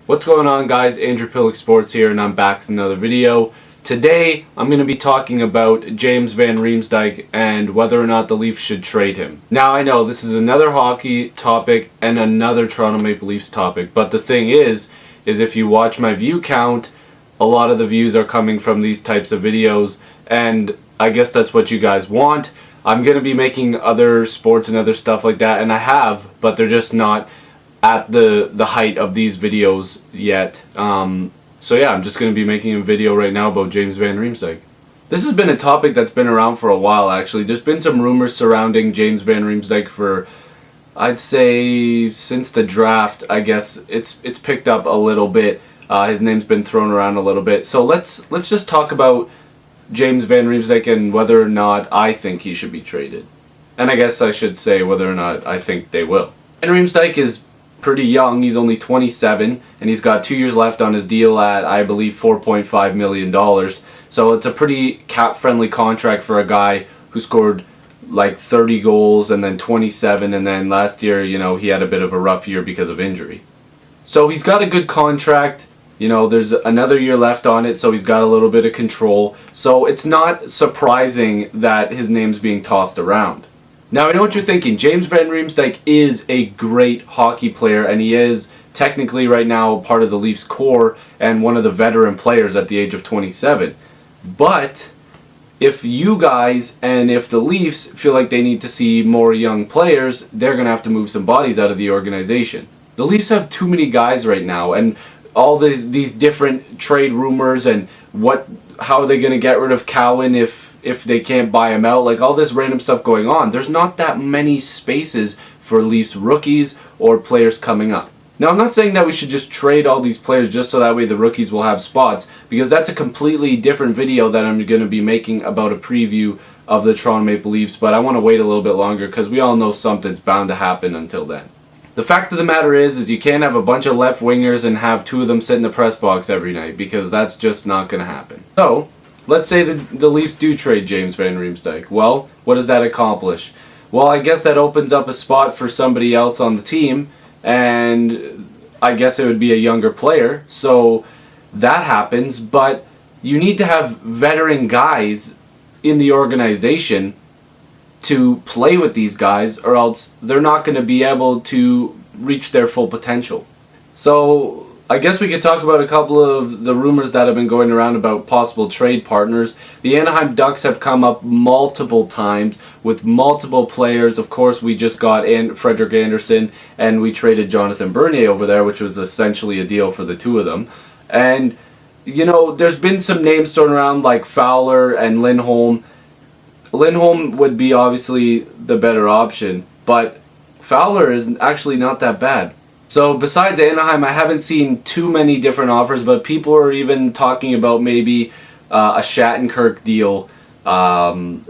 What's going on, guys? Andrew Piluk Sports here, and I'm back with another video. Today I'm going to be talking about James Van Riemsdyk and whether or not the Leafs should trade him. Now, I know this is another hockey topic and another Toronto Maple Leafs topic, but the thing is if you watch my view count, a lot of the views are coming from these types of videos, and I guess that's what you guys want. I'm going to be making other sports and other stuff like that, and I have, but they're just not at the height of these videos yet. So yeah, I'm just going to be making a video right now about James Van Riemsdyk. This has been a topic that's been around for a while, actually. There's been some rumors surrounding James Van Riemsdyk for, I'd say, since the draft. I guess it's picked up a little bit. His name's been thrown around a little bit. So let's just talk about James Van Riemsdyk and whether or not I think he should be traded. And I guess I should say whether or not I think they will. Van Riemsdyk is pretty young. He's only 27, and he's got 2 years left on his deal at, I believe, $4.5 million. So it's a pretty cap-friendly contract for a guy who scored like 30 goals and then 27, and then last year, you know, he had a bit of a rough year because of injury. So he's got a good contract. You know, there's another year left on it, so he's got a little bit of control. So it's not surprising that his name's being tossed around. Now, I know what you're thinking. James Van Riemsdyk is a great hockey player, and he is technically right now part of the Leafs core and one of the veteran players at the age of 27. But if you guys and if the Leafs feel like they need to see more young players, they're going to have to move some bodies out of the organization. The Leafs have too many guys right now, and all these different trade rumors and how are they going to get rid of Cowan if they can't buy him out, like all this random stuff going on. There's not that many spaces for Leafs rookies or players coming up. Now, I'm not saying that we should just trade all these players just so that way the rookies will have spots, because that's a completely different video that I'm going to be making about a preview of the Toronto Maple Leafs, but I want to wait a little bit longer because we all know something's bound to happen until then. The fact of the matter is you can't have a bunch of left wingers and have two of them sit in the press box every night, because that's just not going to happen. So, let's say the Leafs do trade James Van Riemsdyk. Well, what does that accomplish? Well, I guess that opens up a spot for somebody else on the team, and I guess it would be a younger player. So that happens, but you need to have veteran guys in the organization to play with these guys, or else they're not going to be able to reach their full potential. So I guess we could talk about a couple of the rumors that have been going around about possible trade partners. The Anaheim Ducks have come up multiple times with multiple players. Of course, we just got Frederik Andersen, and we traded Jonathan Bernier over there, which was essentially a deal for the two of them. And, you know, there's been some names thrown around like Fowler and Lindholm. Lindholm would be obviously the better option, but Fowler is actually not that bad. So besides Anaheim, I haven't seen too many different offers, but people are even talking about maybe a Shattenkirk deal,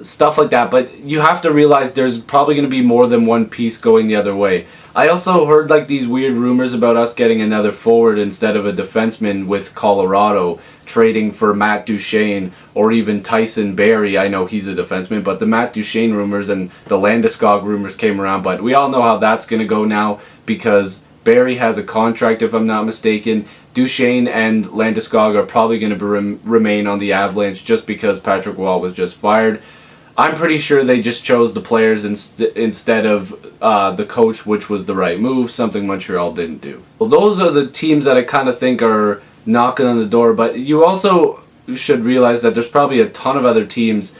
stuff like that. But you have to realize there's probably going to be more than one piece going the other way. I also heard like these weird rumors about us getting another forward instead of a defenseman with Colorado, trading for Matt Duchene or even Tyson Barrie. I know he's a defenseman, but the Matt Duchene rumors and the Landeskog rumors came around. But we all know how that's going to go now, because Barrie has a contract, if I'm not mistaken. Duchene and Landeskog are probably going to remain on the Avalanche just because Patrick Roy was just fired. I'm pretty sure they just chose the players instead of the coach, which was the right move, something Montreal didn't do. Well, those are the teams that I kind of think are knocking on the door, but you also should realize that there's probably a ton of other teams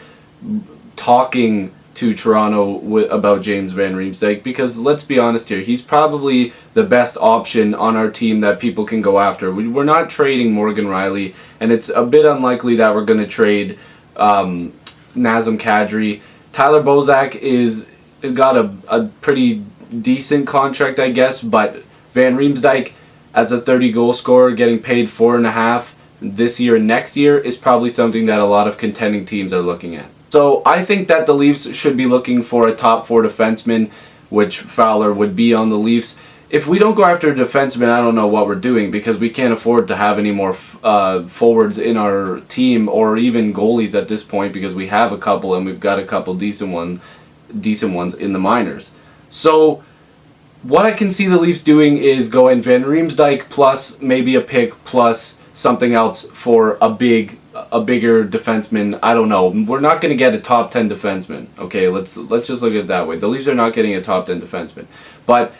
talking to Toronto about James Van Riemsdyk, because let's be honest here, he's probably the best option on our team that people can go after. We're not trading Morgan Rielly, and it's a bit unlikely that we're going to trade Nazem Kadri. Tyler Bozak is got a pretty decent contract, I guess, but Van Riemsdyk, as a 30-goal scorer, getting paid $4.5 this year and next year, is probably something that a lot of contending teams are looking at. So I think that the Leafs should be looking for a top four defenseman, which Fowler would be on the Leafs. If we don't go after a defenseman, I don't know what we're doing, because we can't afford to have any more forwards in our team, or even goalies at this point, because we have a couple, and we've got a couple decent ones in the minors. So What I can see the Leafs doing is going Van Riemsdyk plus maybe a pick plus something else for a bigger defenseman. I don't know. We're not going to get a top 10 defenseman. Okay, let's just look at it that way. The Leafs are not getting a top 10 defenseman. But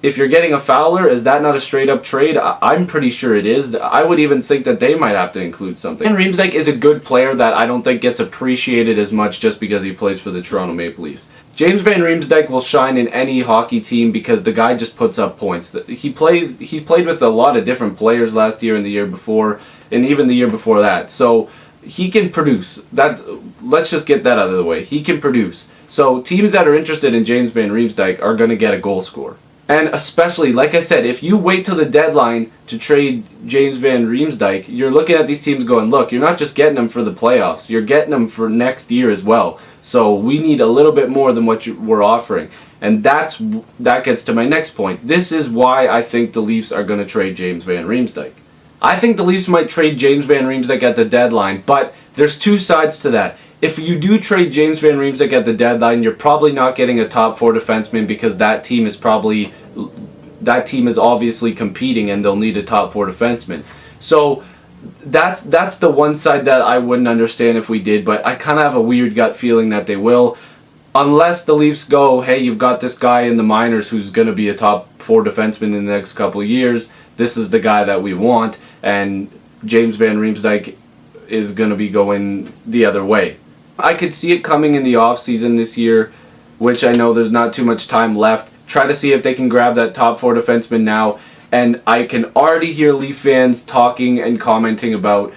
if you're getting a Fowler, is that not a straight up trade? I'm pretty sure it is. I would even think that they might have to include something. Van Riemsdyk is a good player that I don't think gets appreciated as much just because he plays for the Toronto Maple Leafs. James Van Riemsdyk will shine in any hockey team because the guy just puts up points. He played with a lot of different players last year and the year before, and even the year before that. So he can produce. Let's just get that out of the way. He can produce. So teams that are interested in James Van Riemsdyk are going to get a goal scorer. And especially, like I said, if you wait till the deadline to trade James Van Riemsdyk, you're looking at these teams going, look, you're not just getting them for the playoffs, you're getting them for next year as well. So we need a little bit more than what we're offering. And that gets to my next point. This is why I think the Leafs are going to trade James Van Riemsdyk. I think the Leafs might trade James Van Riemsdyk at the deadline, but there's two sides to that. If you do trade James Van Riemsdyk at the deadline, you're probably not getting a top 4 defenseman because that team is obviously competing and they'll need a top 4 defenseman. So that's the one side that I wouldn't understand if we did, but I kind of have a weird gut feeling that they will. Unless the Leafs go, hey, you've got this guy in the minors who's going to be a top 4 defenseman in the next couple of years. This is the guy that we want, and James Van Riemsdyk is going to be going the other way. I could see it coming in the offseason this year, which I know there's not too much time left. Try to see if they can grab that top 4 defenseman now. And I can already hear Leaf fans talking and commenting about,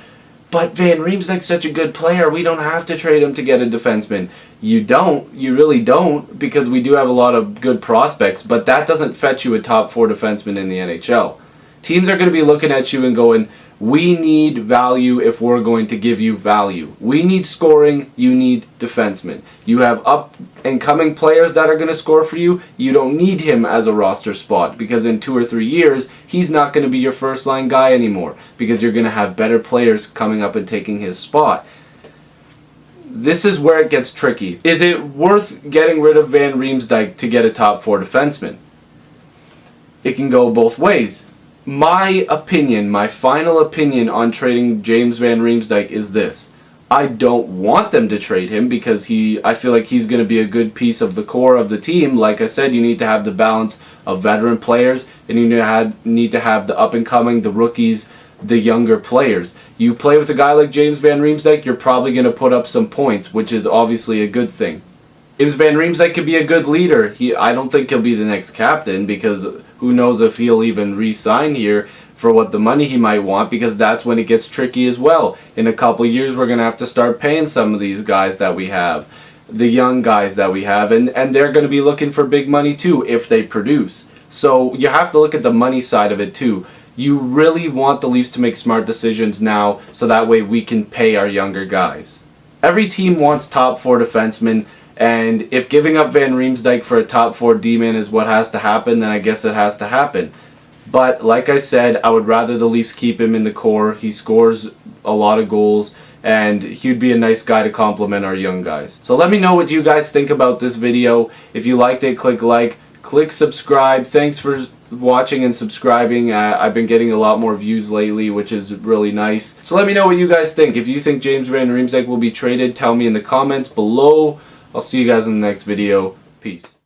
but Van Riemsdyk's such a good player, we don't have to trade him to get a defenseman. You don't. You really don't, because we do have a lot of good prospects, but that doesn't fetch you a top 4 defenseman in the NHL. Teams are going to be looking at you and going, we need value if we're going to give you value. We need scoring, you need defensemen. You have up and coming players that are going to score for you. You don't need him as a roster spot because in 2 or 3 years, he's not going to be your first line guy anymore because you're going to have better players coming up and taking his spot. This is where it gets tricky. Is it worth getting rid of Van Riemsdyk to get a top 4 defenseman? It can go both ways. My opinion, my final opinion on trading James Van Riemsdyk is this. I don't want them to trade him because I feel like he's going to be a good piece of the core of the team. Like I said, you need to have the balance of veteran players and you need to have the up-and-coming, the rookies, the younger players. You play with a guy like James Van Riemsdyk, you're probably going to put up some points, which is obviously a good thing. James Van Riemsdyk could be a good leader. I don't think he'll be the next captain because who knows if he'll even re-sign here for what the money he might want, because that's when it gets tricky as well. In a couple years we're going to have to start paying some of these guys that we have, the young guys that we have, and they're going to be looking for big money too if they produce. So you have to look at the money side of it too. You really want the Leafs to make smart decisions now so that way we can pay our younger guys. Every team wants top 4 defensemen. And if giving up Van Riemsdyk for a top 4 D-man is what has to happen, then I guess it has to happen. But like I said, I would rather the Leafs keep him in the core. He scores a lot of goals, and he'd be a nice guy to complement our young guys. So let me know what you guys think about this video. If you liked it, click like, click subscribe. Thanks for watching and subscribing. I've been getting a lot more views lately, which is really nice. So let me know what you guys think. If you think James Van Riemsdyk will be traded, tell me in the comments below. I'll see you guys in the next video. Peace.